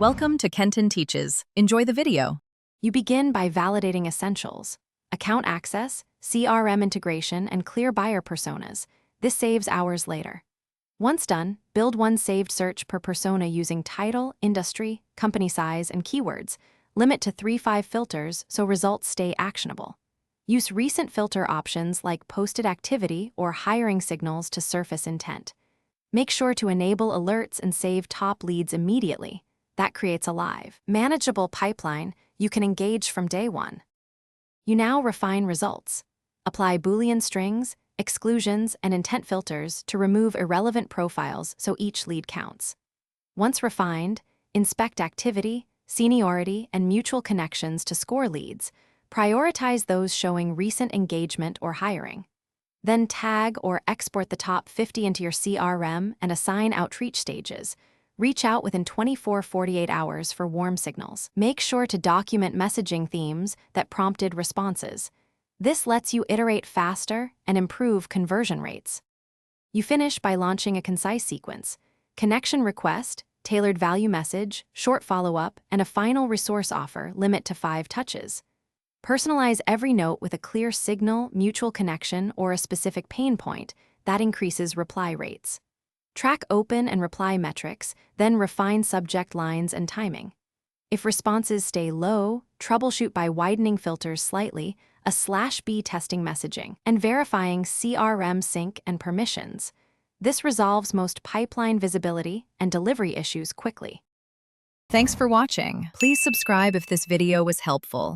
Welcome to Kenton Teaches. Enjoy the video. You begin by validating essentials: account access, CRM integration, and clear buyer personas. This saves hours later. Once done, build one saved search per persona using title, industry, company size, and keywords. Limit to 3-5 filters so results stay actionable. Use recent filter options like posted activity or hiring signals to surface intent. Make sure to enable alerts and save top leads immediately. That creates a live, manageable pipeline you can engage from day one. You now refine results. Apply Boolean strings, exclusions, and intent filters to remove irrelevant profiles so each lead counts. Once refined, inspect activity, seniority, and mutual connections to score leads. Prioritize those showing recent engagement or hiring. Then tag or export the top 50 into your CRM and assign outreach stages. Reach out within 24-48 hours for warm signals. Make sure to document messaging themes that prompted responses. This lets you iterate faster and improve conversion rates. You finish by launching a concise sequence: connection request, tailored value message, short follow-up, and a final resource offer. Limit to 5 touches. Personalize every note with a clear signal, mutual connection, or a specific pain point. That increases reply rates. Track open and reply metrics, then refine subject lines and timing. If responses stay low, troubleshoot by widening filters slightly, a /B testing messaging, and verifying CRM sync and permissions. This resolves most pipeline visibility and delivery issues quickly. Thanks for watching. Please subscribe if this video was helpful.